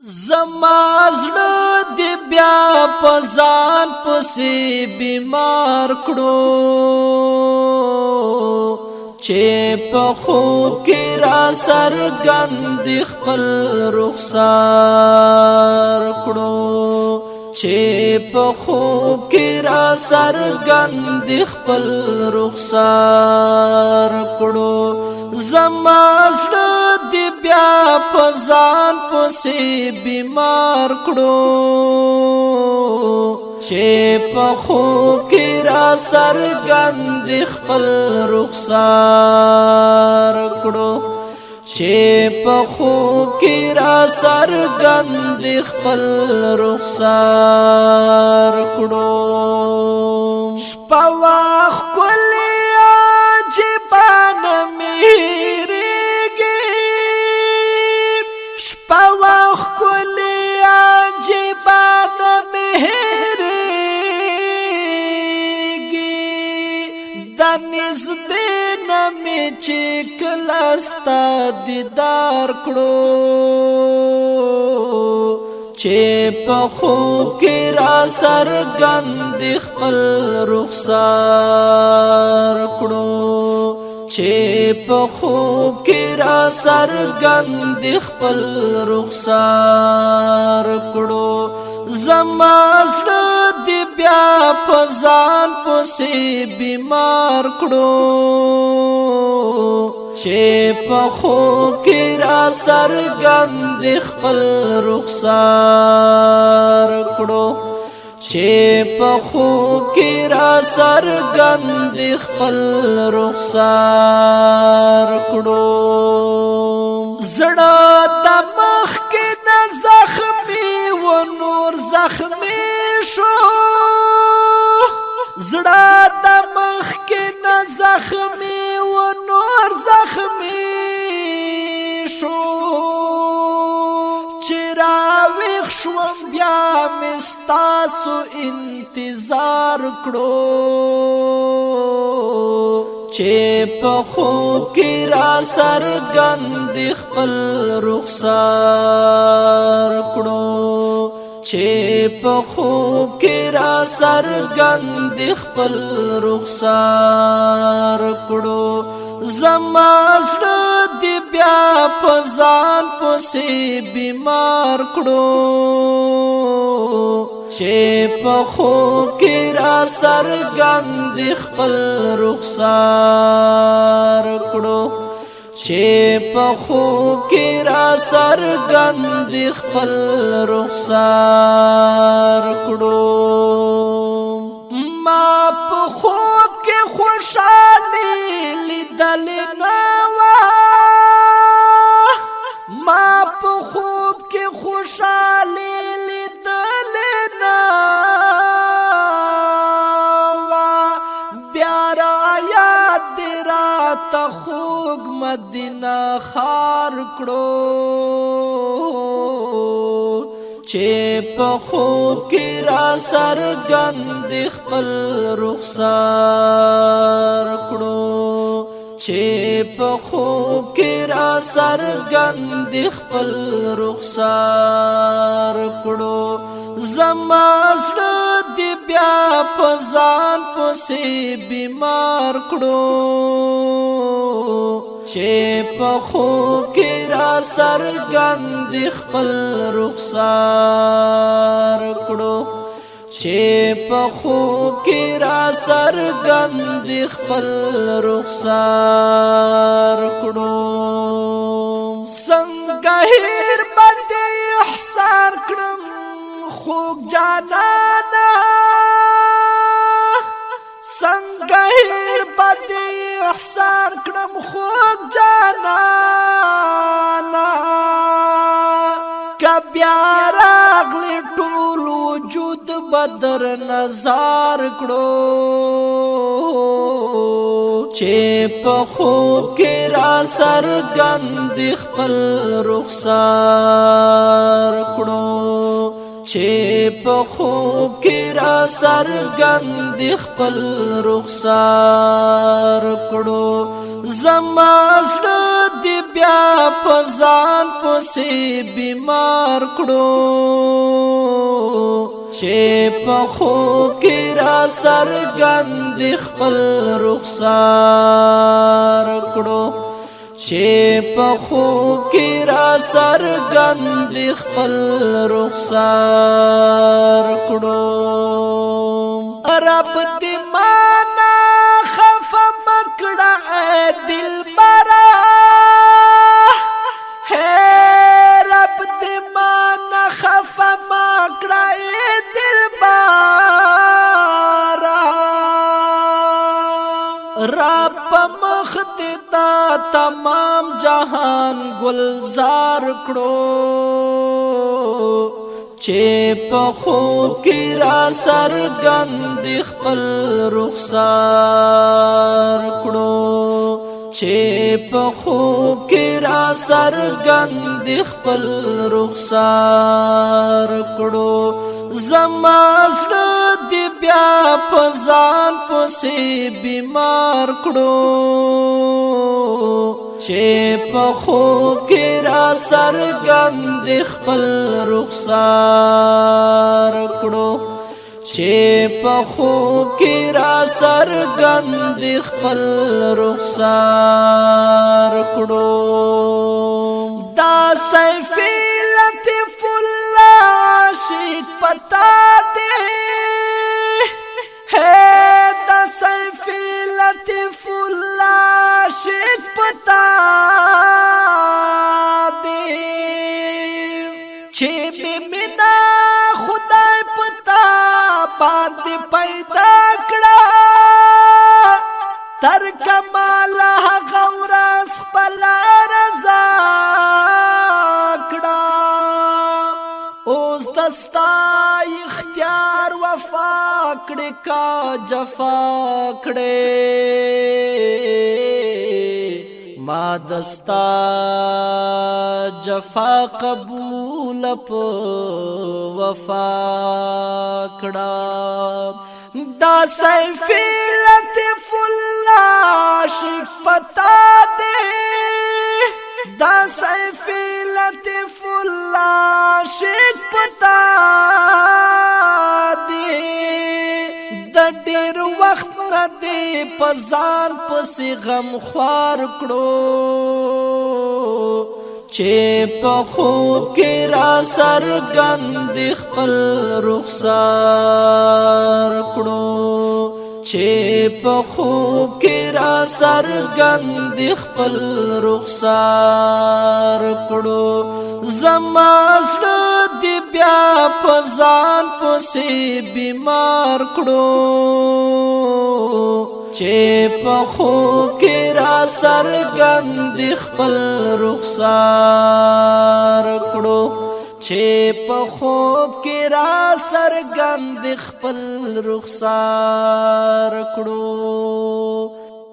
زما زړه دی بیا په ځان پسې بیمار کړو چې په خوب کې را څرګند خپل رخسار کړو چې په خوب کې را څرګند خپل رخسار کړو زما زړه دی بیا په ځان پسې بیمار کړو چې په خوب کې را څرګند خپل رخسار کړو چې په خوب کې را څرګند خپل رخسار کړو شپه واخ کلی عجیبانه میریږي شپه واخ کلی عجیبانه میریږي د نږدې نه مې چې کله ستا دیدار کړو چې په خوب کې را څرګند خپل رخسار کړو چې په خوب کې را څرګند خپل رخسار کړو زما زړه دی بیا په ځان پسې بیمار کړو چې په خوب کې را څرګند خپل رخسار کړو چې په خوب کې را څرګند خپل رخسار کړو زړه د مخ کې د زخمي و نور زخمي شو زړه د مخ کې د زخمي و نور زخمي شو چې راویښ شوم بیا مې ستاسو انتظار کړو چې په خوب کې را څرګند خپل رخسار کړو چې په خوب کې را څرګند خپل رخسار کړو زما زړه دی بیا په ځان پسې بیمار کړو چې په خوب کې را څرګند خپل رخسار کړو چې په خوب کې را څرګند خپل رخسار کړو ما په خوب کې خوشالي لیدل نه وه ما په خوب کې خوشالي لیدل نه وه بیا را یاد دې راته خوږ مدینه ښار کړو چې په خوب کې را څرګند خپل رخسار کړو چې په خوب کې را څرګند خپل رخسار کړو زما زړه دی بیا په ځان پسې بیمار کړو چې په خوب کې را څرګند خپل رخسار کړو چې په خوب کې را څرګند خپل رخسار کړو څنګه هېر به دې احسان کړم خوږ جانانه څنګه هېر به دې احسان کړم خوږ جانانه که بیا راغلی ټول وجود بدر نظر کړو چې په خوب کې را څرګند خپل رخسار کړو چې په خوب کې را څرګند خپل رخسار کړو زما زړه دی بیا په ځان پسې بیمار کړو چې په خوب کې را څرګند خپل رخسار کړو چې په خوب کې را څرګند خپل رخسار کړو رب دې مانا خفه مکړه دلبره رب دې مانا خفه مکړه دلبره رب مخ دې تا تمام جهان گلزار کړو چې په خوب کې را څرګند خپل رخسار کړو چې په خوب کې را څرګند خپل رخسار کړو زما زړه دې بیا په ځان پسې بیمار کړو چې په خوب کې را څرګند خپل رخسار کړو چې په خوب کې را څرګند خپل رخسار کړو دا سیفی لطیف الله عاشق پتا دے دا سیفی لطیف الله عاشق پتا دے چې مینا خدای پتا باندې پیدا کړه تر کمال هغه ورځ خپل رضا کړه اوس دستا اختیار وفا کړه کا جفا کړه ما دستا جفا قبول په وفا کړه دا سیفی لطیف الله عاشق پتا دے دا سیفی لطیف الله عاشق پتا دے د ډیر وخت نه دی په ځان پسې غم خوار کړو چې په خوب کې را څرګند خپل رخسار کړو چې په خوب کې را څرګند خپل رخسار کړو زما زړه دې بیا په ځان پسې بیمار کړو چې په خوب کې را څرګند خپل رخسار کړو چې په خوب کې را څرګند خپل رخسار کړو